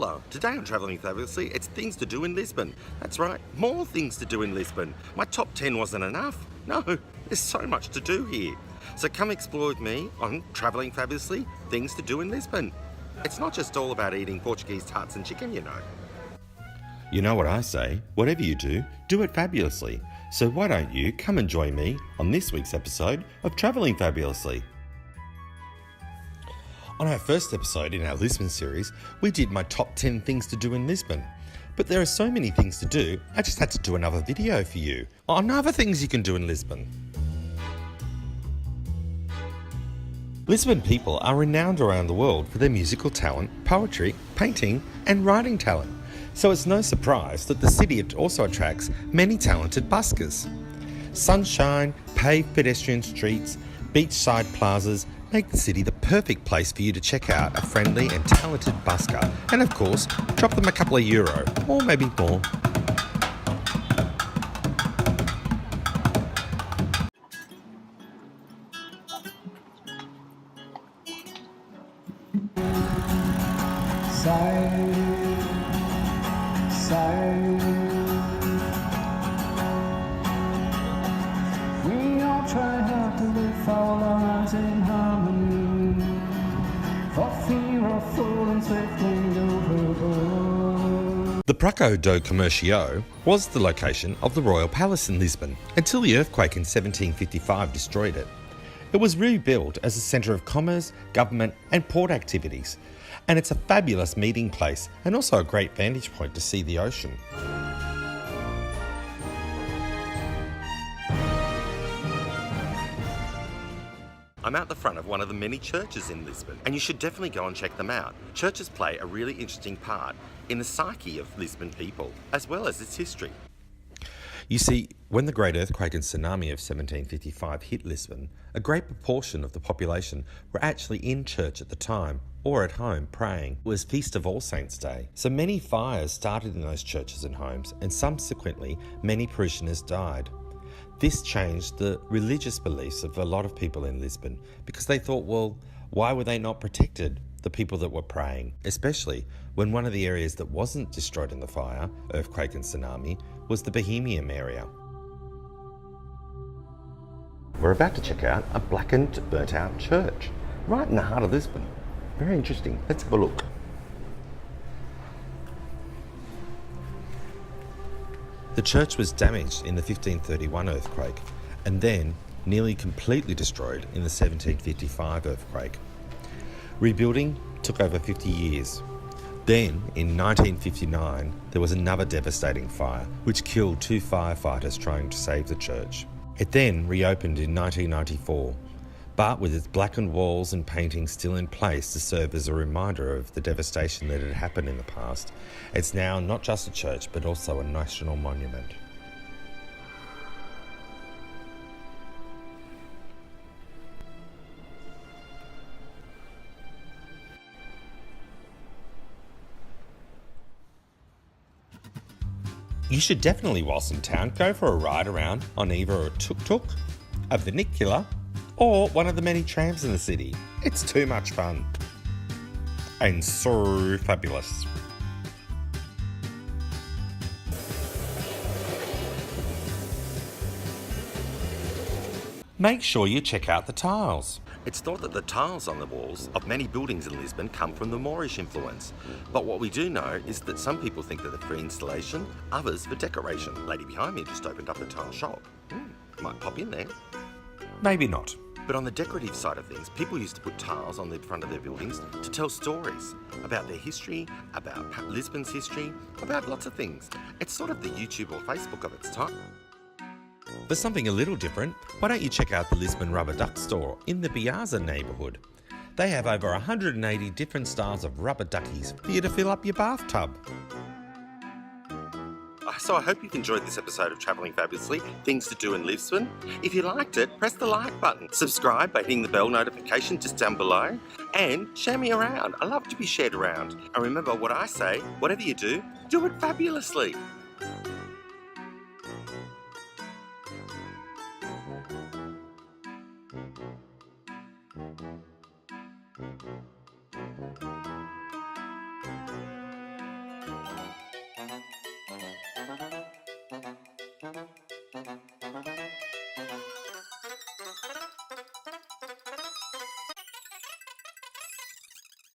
Hola! Today on Travelling Fabulously, it's things to do in Lisbon. That's right, more things to do in Lisbon. My top 10 wasn't enough. No, there's so much to do here. So come explore with me on Travelling Fabulously, things to do in Lisbon. It's not just all about eating Portuguese tarts and chicken, you know. You know what I say, whatever you do it fabulously. So why don't you come and join me on this week's episode of Travelling Fabulously. On our first episode in our Lisbon series, we did my top 10 things to do in Lisbon. But there are so many things to do, I just had to do another video for you on other things you can do in Lisbon. Lisbon people are renowned around the world for their musical talent, poetry, painting and writing talent. So it's no surprise that the city also attracts many talented buskers. Sunshine, paved pedestrian streets, beachside plazas make the city the perfect place for you to check out a friendly and talented busker and of course drop them a couple of euro or maybe more. We all try hard to live our lives in harmony, for fear of falling swiftly overboard. The Praça do Comerzio was the location of the Royal Palace in Lisbon until the earthquake in 1755 destroyed it. It was rebuilt as a centre of commerce, government and port activities, and it's a fabulous meeting place and also a great vantage point to see the ocean. I'm out the front of one of the many churches in Lisbon, and you should definitely go and check them out. Churches play a really interesting part in the psyche of Lisbon people, as well as its history. You see, when the great earthquake and tsunami of 1755 hit Lisbon, a great proportion of the population were actually in church at the time, or at home praying. It was Feast of All Saints' Day, so many fires started in those churches and homes, and subsequently many parishioners died. This changed the religious beliefs of a lot of people in Lisbon because they thought, well, why were they not protected, the people that were praying? Especially when one of the areas that wasn't destroyed in the fire, earthquake and tsunami, was the Bohemian area. We're about to check out a blackened, burnt out church right in the heart of Lisbon. Very interesting. Let's have a look. The church was damaged in the 1531 earthquake and then nearly completely destroyed in the 1755 earthquake. Rebuilding took over 50 years. Then, in 1959, there was another devastating fire which killed 2 firefighters trying to save the church. It then reopened in 1994, but with its blackened walls and paintings still in place to serve as a reminder of the devastation that had happened in the past, it's now not just a church but also a national monument. You should definitely, whilst in town, go for a ride around on either a tuk-tuk, a vernacular, or one of the many trams in the city. It's too much fun. And so fabulous. Make sure you check out the tiles. It's thought that the tiles on the walls of many buildings in Lisbon come from the Moorish influence. But what we do know is that some people think that they're for installation, others for decoration. The lady behind me just opened up a tile shop. Might pop in there. Maybe not. But on the decorative side of things, people used to put tiles on the front of their buildings to tell stories about their history, about Lisbon's history, about lots of things. It's sort of the YouTube or Facebook of its time. For something a little different, why don't you check out the Lisbon Rubber Duck store in the Piazza neighbourhood? They have over 180 different styles of rubber duckies for you to fill up your bathtub. So I hope you've enjoyed this episode of Travelling Fabulously, Things to Do in Lisbon. If you liked it, press the like button. Subscribe by hitting the bell notification just down below. And share me around. I love to be shared around. And remember what I say, whatever you do it fabulously.